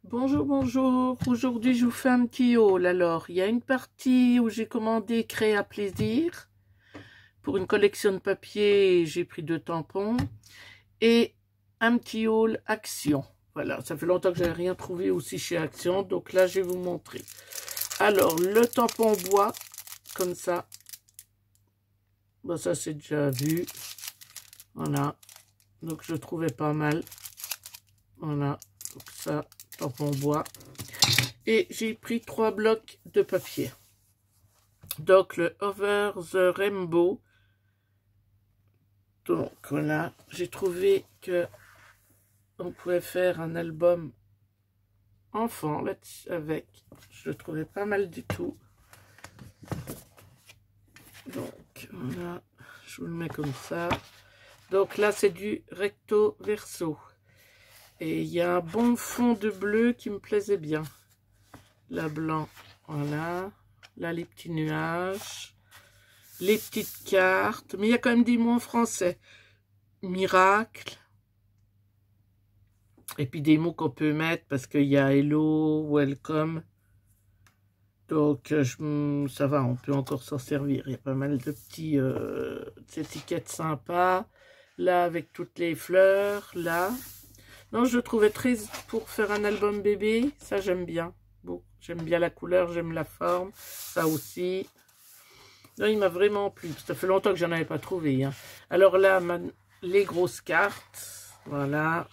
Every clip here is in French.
Bonjour, bonjour. Aujourd'hui, je vous fais un petit haul. Alors, il y a une partie où j'ai commandé Créa Plaisir. Pour une collection de papier, j'ai pris 2 tampons. Et un petit haul Action. Voilà, ça fait longtemps que je n'avais rien trouvé aussi chez Action. Donc là, je vais vous montrer. Alors, le tampon bois, comme ça. Bon, ça, c'est déjà vu. Voilà. Donc, je trouvais pas mal. Voilà. Donc ça, tampon bois. Et j'ai pris 3 blocs de papier. Donc le Over the Rainbow. Donc voilà, j'ai trouvé que on pouvait faire un album enfant avec. Je le trouvais pas mal du tout. Donc voilà, je vous le mets comme ça. Donc là c'est du recto verso. Et il y a un bon fond de bleu qui me plaisait bien. La blanc, voilà. Là, les petits nuages. Les petites cartes. Mais il y a quand même des mots en français. Miracle. Et puis des mots qu'on peut mettre parce qu'il y a hello, welcome. Donc, ça va, on peut encore s'en servir. Il y a pas mal de petits étiquettes sympas. Là, avec toutes les fleurs. Là. Non, je le trouvais très pour faire un album bébé. Ça, j'aime bien. Bon, j'aime bien la couleur, j'aime la forme. Ça aussi. Non, il m'a vraiment plu. Ça fait longtemps que j'en avais pas trouvé. Hein. Alors là, les grosses cartes. Voilà.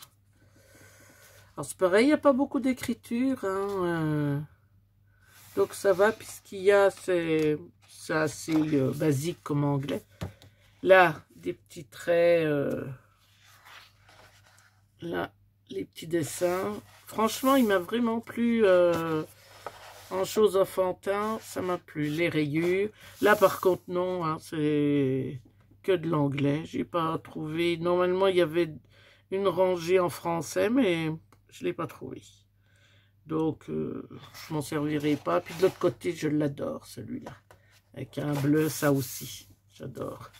Alors c'est pareil, il n'y a pas beaucoup d'écriture. Hein, donc ça va, puisqu'il y a, c'est assez basique comme anglais. Là, des petits traits. Là, les petits dessins. Franchement, il m'a vraiment plu. En choses enfantin, ça m'a plu. Les rayures. Là, par contre, non. Hein, c'est que de l'anglais. J'ai pas trouvé. Normalement, il y avait une rangée en français, mais je l'ai pas trouvé. Donc, je m'en servirai pas. Puis de l'autre côté, je l'adore, celui-là. Avec un bleu, ça aussi. J'adore.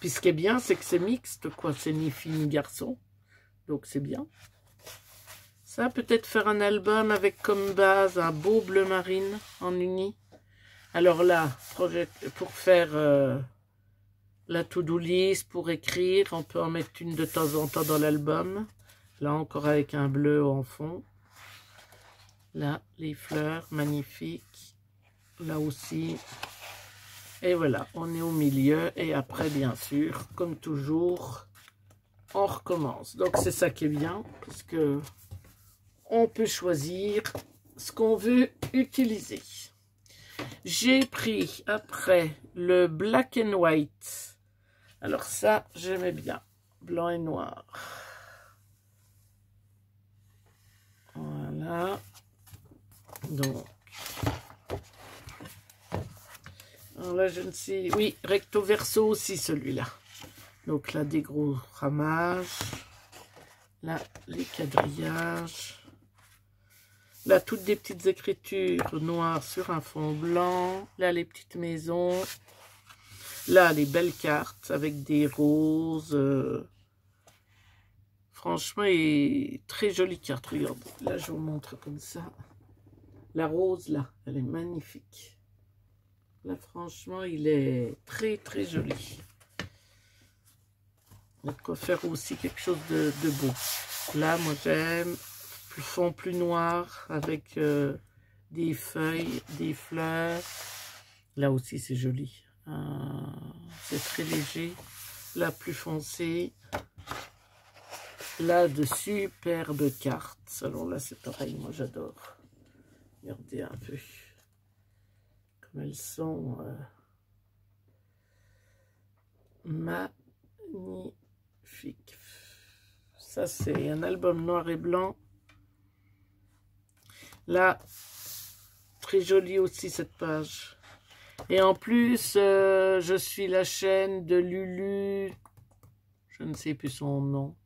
Puis ce qui est bien, c'est que c'est mixte, quoi. C'est ni fille ni garçon. Donc, c'est bien. Ça, peut-être faire un album avec comme base un beau bleu marine en uni. Alors là, pour faire la to-do list, pour écrire, on peut en mettre une de temps en temps dans l'album. Là, encore avec un bleu en fond. Là, les fleurs, magnifiques. Là aussi. Et voilà, on est au milieu. Et après, bien sûr, comme toujours, on recommence. Donc, c'est ça qui est bien, parce que on peut choisir ce qu'on veut utiliser. J'ai pris après le Black and White. Alors ça, j'aimais bien. Blanc et noir. Voilà. Donc. Alors là, je ne sais... Oui, recto verso aussi, celui-là. Donc là, des gros ramages. Là, les quadrillages. Là, toutes des petites écritures noires sur un fond blanc. Là, les petites maisons. Là, les belles cartes avec des roses. Franchement, et très jolie carte. Regardez, là, je vous montre comme ça. La rose, là, elle est magnifique. Là, franchement, il est très, très joli. On peut faire aussi quelque chose de beau. Là, moi, j'aime plus fond plus noir avec des feuilles, des fleurs. Là aussi, c'est joli. C'est très léger. Là, plus foncé. Là, de superbes cartes. Alors là, c'est pareil. Moi, j'adore. Regardez un peu comme elles sont magnifiques. Ça, c'est un album noir et blanc. Là, très jolie aussi cette page. Et en plus, je suis la chaîne de Lulu. Je ne sais plus son nom.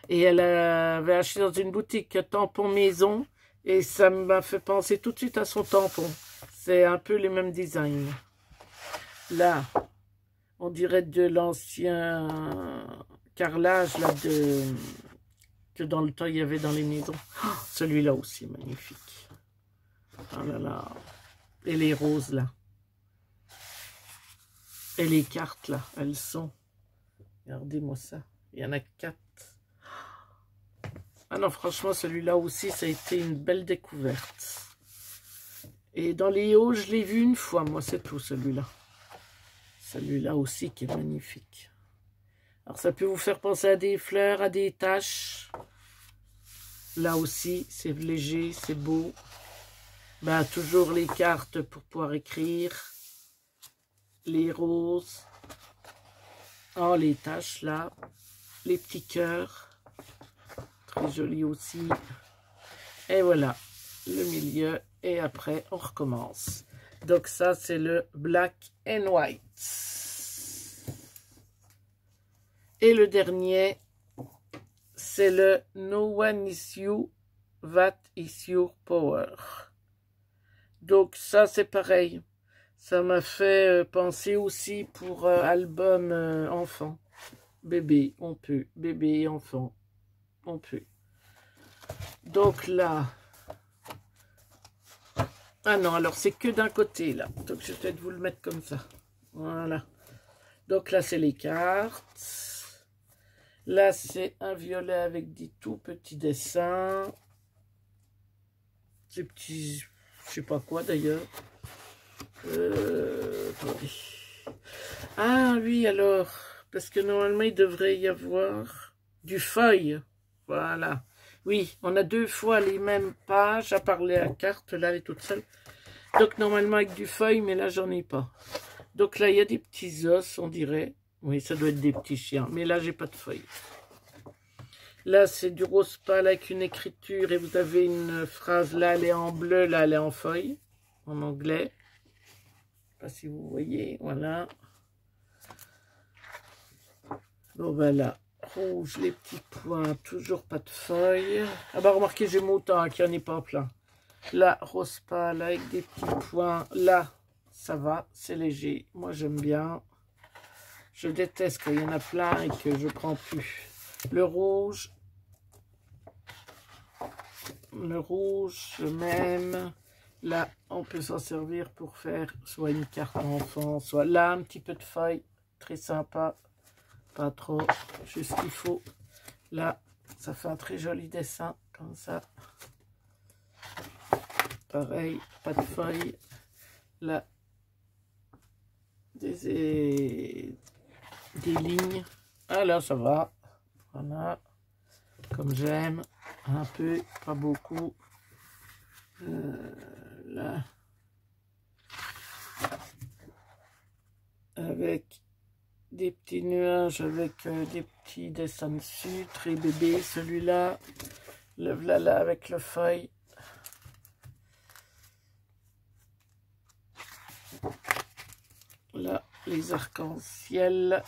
Et elle avait acheté dans une boutique tampon maison. Et ça m'a fait penser tout de suite à son tampon. C'est un peu les mêmes designs. Là, on dirait de l'ancien carrelage là, cartes dans le temps il y avait dans les maisons. Oh, celui-là aussi, magnifique. Oh là là. Et les roses, là. Et les cartes, là, elles sont... Regardez-moi ça. Il y en a 4. Ah non, franchement, celui-là aussi, ça a été une belle découverte. Et dans les hauts, je l'ai vu une fois, moi, c'est tout, celui-là. Celui-là aussi qui est magnifique. Alors, ça peut vous faire penser à des fleurs, à des taches. Là aussi, c'est léger, c'est beau. Ben, toujours les cartes pour pouvoir écrire. Les roses. Oh, les taches, là. Les petits cœurs. Très joli aussi. Et voilà, le milieu. Et après, on recommence. Donc ça, c'est le Black and White. Et le dernier, c'est le No One Is You, That Is Your Power. Donc ça, c'est pareil. Ça m'a fait penser aussi pour album enfant. Bébé, on peut. Bébé, enfant, on peut. Donc là... Ah non, alors c'est que d'un côté, là. Donc je vais peut-être vous le mettre comme ça. Voilà. Donc là, c'est les cartes. Là, c'est un violet avec des tout petits dessins. Ces petits... Je sais pas quoi, d'ailleurs. Attendez. Ah oui, alors. Parce que normalement, il devrait y avoir du feuille. Voilà. Oui, on a 2 fois les mêmes pages, à part la carte, là, elle est toute seule. Donc, normalement, avec du feuille, mais là, j'en ai pas. Donc, là, il y a des petits os, on dirait. Oui, ça doit être des petits chiens, mais là, j'ai pas de feuille. Là, c'est du rose pâle avec une écriture, et vous avez une phrase, là, elle est en bleu, là, elle est en feuille, en anglais. Je sais pas si vous voyez, voilà. Bon, ben là. Rouge, les petits points, toujours pas de feuilles. Ah bah remarquez, j'ai mon temps qu'il n'y en ait pas plein. Là, rose pâle avec des petits points. Là, ça va, c'est léger. Moi, j'aime bien. Je déteste quand il y en a plein et que je prends plus. Le rouge, le même. Là, on peut s'en servir pour faire soit une carte enfant, soit là, un petit peu de feuilles. Très sympa. Pas trop, juste ce qu'il faut. Là, ça fait un très joli dessin, comme ça. Pareil, pas de feuilles. Là, des lignes. Ah là, ça va. Voilà, comme j'aime. Un peu, pas beaucoup. Là. Avec... des petits nuages avec des petits dessins dessus, très bébé celui-là, le voilà avec le feuille. Là, les arcs-en-ciel.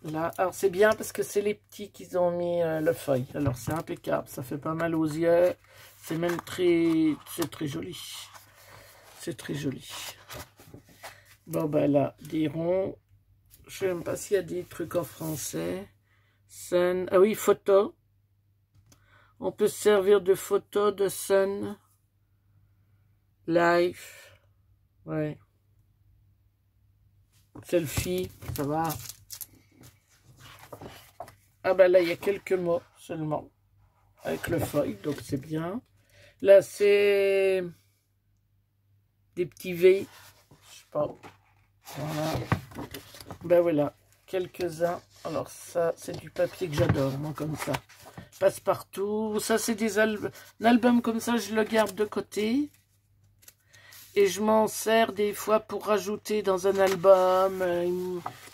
Là, alors c'est bien parce que c'est les petits qui ont mis le feuille. Alors c'est impeccable, ça fait pas mal aux yeux. C'est même c'est très joli. C'est très joli. Bon ben là, des ronds. Je sais même pas s'il y a des trucs en français. Sun. Ah oui, photo. On peut se servir de photo de sun. Life. Ouais. Selfie, ça va. Ah ben là, il y a quelques mots seulement. Avec le feuille, donc c'est bien. Là, c'est des petits V. Je sais pas. Voilà. Ben voilà, quelques-uns. Alors ça, c'est du papier que j'adore, moi, comme ça. Passe-partout. Ça, c'est un album comme ça, je le garde de côté. Et je m'en sers des fois pour rajouter dans un album.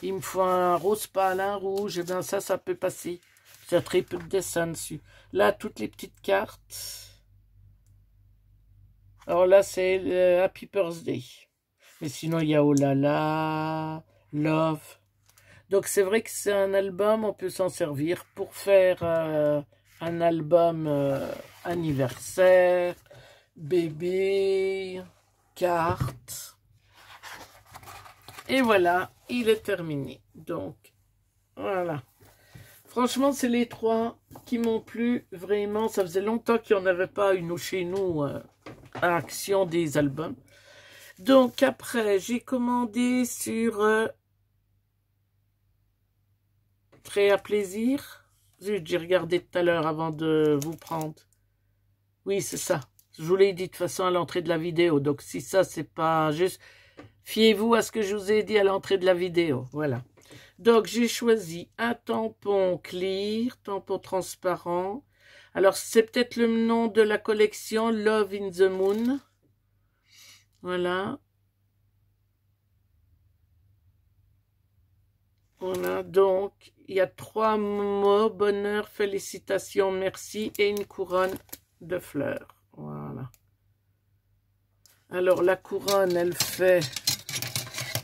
Il me faut un rose pâle, un rouge. Et bien ça peut passer. Il y a très peu de dessins dessus. Là, toutes les petites cartes. Alors là, c'est le Happy Birthday. Mais sinon, il y a Oh là là, Love. Donc, c'est vrai que c'est un album, on peut s'en servir pour faire un album anniversaire, bébé, carte. Et voilà, il est terminé. Donc, voilà. Franchement, c'est les trois qui m'ont plu vraiment. Ça faisait longtemps qu'il n'y en avait pas une chez nous à Action des albums. Donc après, j'ai commandé sur Très à plaisir. Zut, j'ai regardé tout à l'heure avant de vous prendre. Oui, c'est ça. Je vous l'ai dit de toute façon à l'entrée de la vidéo. Donc si ça, c'est pas juste... Fiez-vous à ce que je vous ai dit à l'entrée de la vidéo. Voilà. Donc, j'ai choisi un tampon clear, tampon transparent. Alors, c'est peut-être le nom de la collection Love in the Moon. Voilà. Voilà, donc, il y a 3 mots, bonheur, félicitations, merci, et une couronne de fleurs. Voilà. Alors, la couronne, elle fait,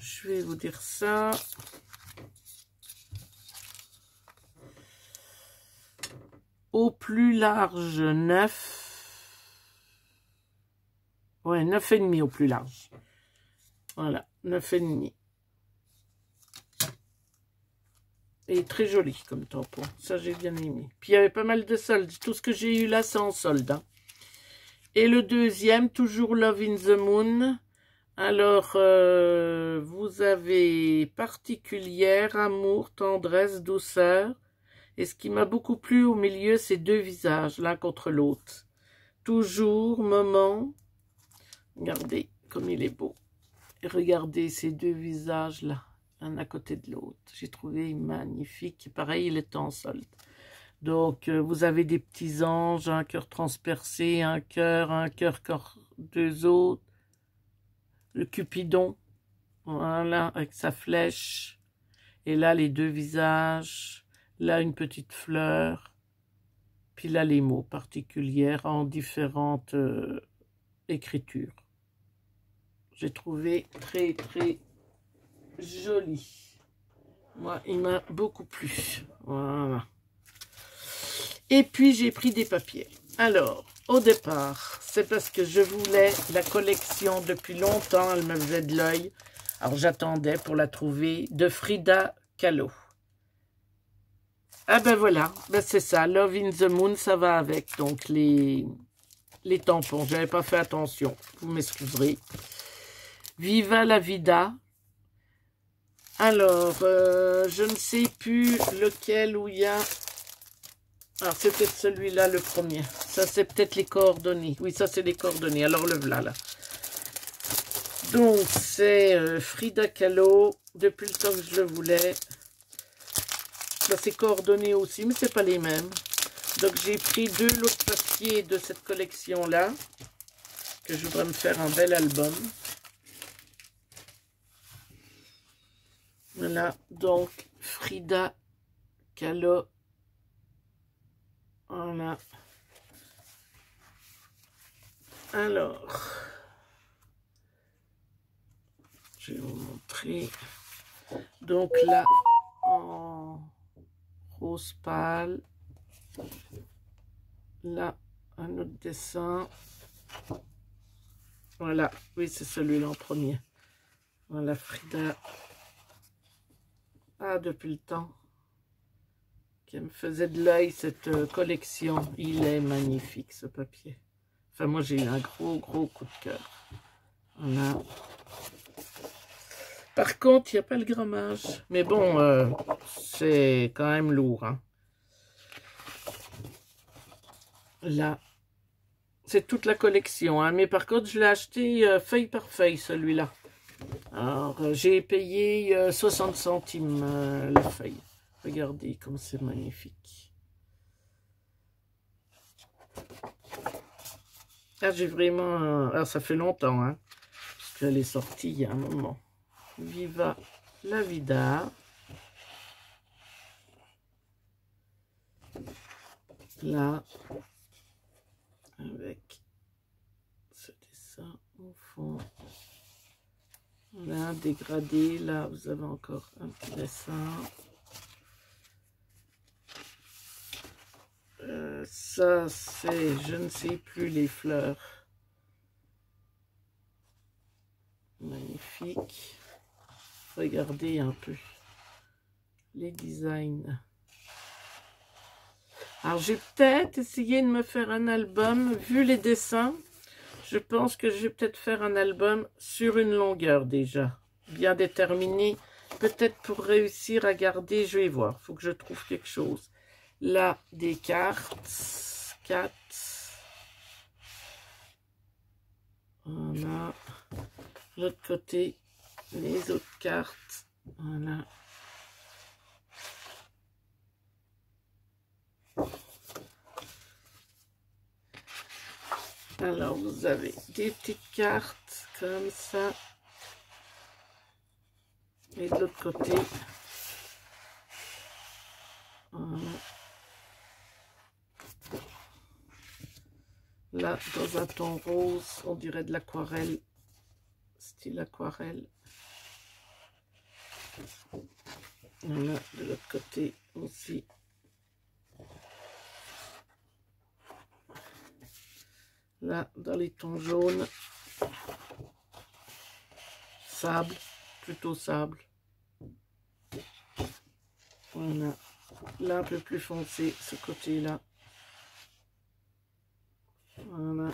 je vais vous dire ça... Au plus large, 9. Ouais, 9,5 au plus large. Voilà, 9,5. Et très joli comme tampon. Ça, j'ai bien aimé. Puis, il y avait pas mal de soldes. Tout ce que j'ai eu là, c'est en solde. Hein. Et le deuxième, toujours Love in the Moon. Alors, vous avez particulière, amour, tendresse, douceur. Et ce qui m'a beaucoup plu au milieu, c'est 2 visages, l'un contre l'autre. Toujours, moment. Regardez comme il est beau. Et regardez ces 2 visages-là, un à côté de l'autre. J'ai trouvé magnifique. Pareil, il est en solde. Donc, vous avez des petits anges, un cœur transpercé, un cœur, encore 2 autres. Le Cupidon, voilà, avec sa flèche. Et là, les 2 visages. Là, une petite fleur. Puis là, les mots particuliers en différentes écritures. J'ai trouvé très, très joli. Moi, il m'a beaucoup plu. Voilà. Et puis, j'ai pris des papiers. Alors, au départ, c'est parce que je voulais la collection depuis longtemps. Elle me faisait de l'œil. Alors, j'attendais pour la trouver de Frida Kahlo. Ah ben voilà, ben c'est ça, Love in the Moon, ça va avec, donc les tampons, j'avais pas fait attention, vous m'excuserez. Viva la vida. Alors, je ne sais plus lequel où il y a... Alors, c'est peut-être celui-là le premier. Ça, c'est peut-être les coordonnées. Oui, ça, c'est les coordonnées. Alors, le voilà, là. Donc, c'est Frida Kahlo, depuis le temps que je le voulais. Là, c'est coordonné aussi, mais c'est pas les mêmes. Donc, j'ai pris 2 lots de papier de cette collection-là, que je voudrais me faire un bel album. Voilà, donc, Frida Kahlo. Voilà. Alors, je vais vous montrer. Donc là, en rose pâle. Là, un autre dessin. Voilà, oui, c'est celui-là en premier. Voilà, Frida. Ah, depuis le temps qu'elle me faisait de l'œil, cette collection. Il est magnifique, ce papier. Enfin, moi, j'ai eu un gros coup de cœur. Voilà. Par contre, il n'y a pas le grammage. Mais bon, c'est quand même lourd. Hein. Là, c'est toute la collection. Hein. Mais par contre, je l'ai acheté feuille par feuille, celui-là. Alors, j'ai payé 60 centimes la feuille. Regardez comme c'est magnifique. Ah, j'ai vraiment... Alors, ça fait longtemps, hein, parce qu'elle est sortie il y a un moment. Viva la vida. Là, avec ce dessin au fond. Là, dégradé. Là, vous avez encore un petit dessin. Ça, c'est, je ne sais plus, les fleurs. Magnifique. Regardez un peu les designs. Alors, j'ai peut-être essayé de me faire un album, vu les dessins. Je pense que je vais peut-être faire un album sur une longueur déjà, bien déterminée. Peut-être pour réussir à garder, je vais voir, il faut que je trouve quelque chose. Là, des cartes, 4. Voilà. L'autre côté, les autres cartes. Voilà. Alors, vous avez des petites cartes comme ça. Et de l'autre côté, voilà. Là, dans un ton rose, on dirait de l'aquarelle, style aquarelle. Voilà, de l'autre côté aussi. Là, dans les tons jaunes, sable, plutôt sable. Voilà. Là, un peu plus foncé, ce côté-là. Voilà.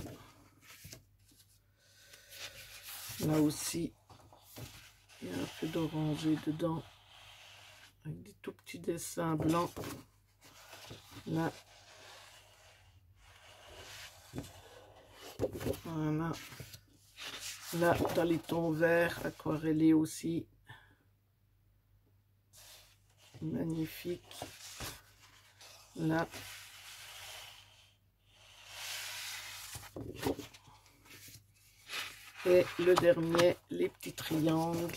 Là aussi, il y a un peu d'orangé dedans. Avec des tout petits dessins blancs. Là. Voilà. Là, dans les tons verts, aquarellés aussi. Magnifique. Là. Et le dernier, les petits triangles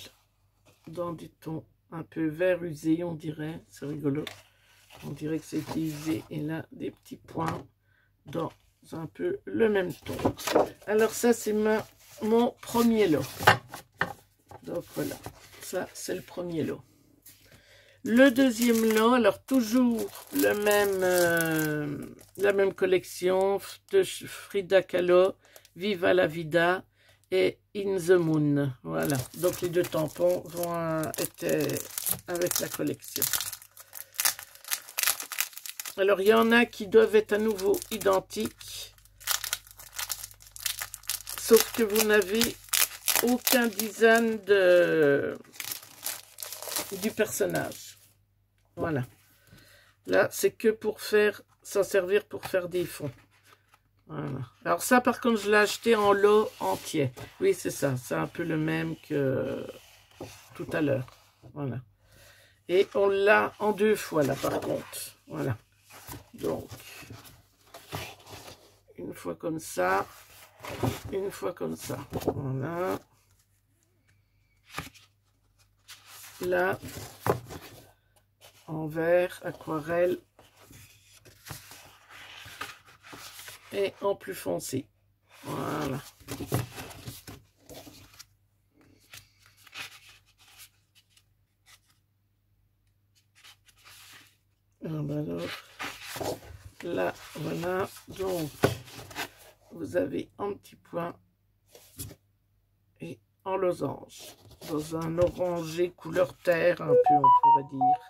dans du ton un peu vert usé, on dirait. C'est rigolo. On dirait que c'est usé. Et là, des petits points dans un peu le même ton. Alors ça, c'est mon premier lot. Donc voilà, ça, c'est le premier lot. Le deuxième lot, alors toujours le même, la même collection de Frida Kahlo, Viva la Vida et In the Moon. Voilà, donc les deux tampons étaient avec la collection. Alors il y en a qui doivent être à nouveau identiques, sauf que vous n'avez aucun design du personnage. Voilà. Là, c'est que pour s'en servir pour faire des fonds. Voilà. Alors ça, par contre, je l'ai acheté en lot entier. Oui, c'est ça. C'est un peu le même que tout à l'heure. Voilà. Et on l'a en 2 fois, là, par contre. Voilà. Donc, une fois comme ça. Une fois comme ça. Voilà. Là, en vert, aquarelle. Et en plus foncé. Voilà. Alors, là, voilà. Donc, vous avez un petit point et en losange. Dans un orangé couleur terre, un peu, on pourrait dire.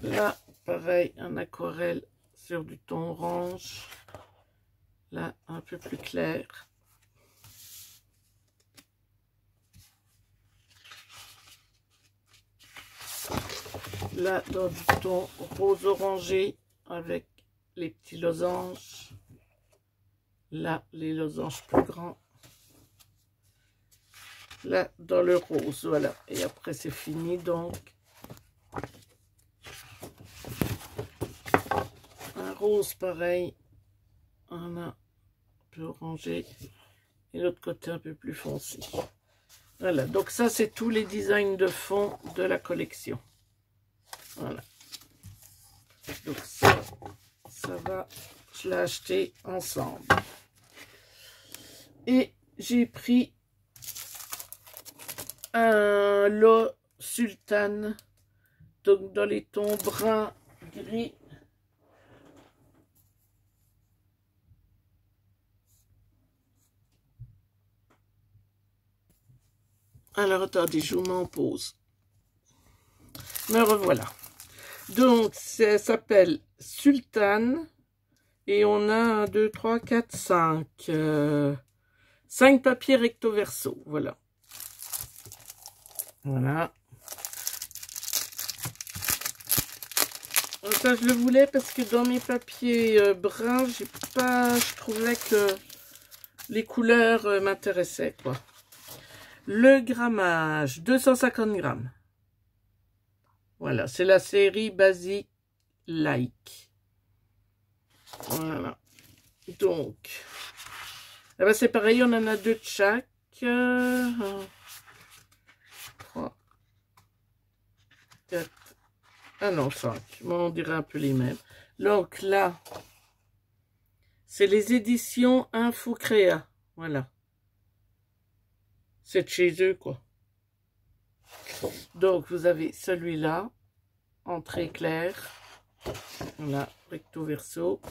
Là, pareil, un aquarelle sur du ton orange. Là, un peu plus clair. Là, dans du ton rose orangé avec les petits losanges. Là, les losanges plus grands. Là, dans le rose, voilà. Et après, c'est fini, donc. Un rose, pareil. On a un peu orangé. Et l'autre côté, un peu plus foncé. Voilà, donc ça, c'est tous les designs de fond de la collection. Voilà. Donc ça va, je l'ai acheté ensemble. Et j'ai pris un lot sultane, donc dans les tons brun, gris. Alors attendez, je vous mets en pause. Me revoilà. Donc, ça s'appelle Sultane. Et on a 1, 2, 3, 4, 5. 5 papiers recto verso. Voilà. Voilà. Ça, je le voulais parce que dans mes papiers bruns, je trouvais que les couleurs m'intéressaient, quoi. Le grammage, 250 grammes. Voilà, c'est la série Basic Like. Voilà. Donc, eh ben c'est pareil, on en a 2 de chaque. 3, 4, ah non, 5. Bon, on dirait un peu les mêmes. Donc là, c'est les éditions Infocréa. Voilà. C'est de chez eux, quoi. Donc, vous avez celui-là, en très clair. Voilà, recto verso.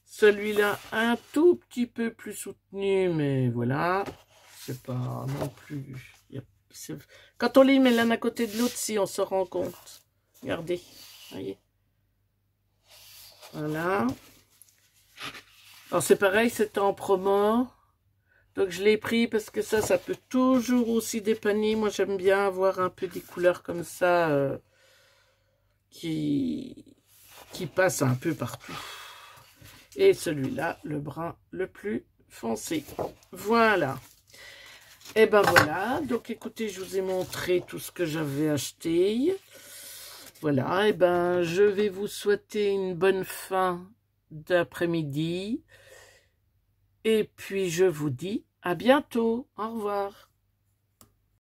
Celui-là, un tout petit peu plus soutenu, mais voilà. C'est pas non plus... Quand on les met l'un à côté de l'autre, si on se rend compte. Regardez, voyez. Voilà. Alors, c'est pareil, c'était en promo. Donc, je l'ai pris parce que ça peut toujours aussi dépanner. Moi, j'aime bien avoir un peu des couleurs comme ça qui passent un peu partout. Et celui-là, le brun le plus foncé. Voilà. Et ben voilà. Donc, écoutez, je vous ai montré tout ce que j'avais acheté. Voilà. Et ben, je vais vous souhaiter une bonne fin d'après-midi. Et puis, je vous dis à bientôt. Au revoir.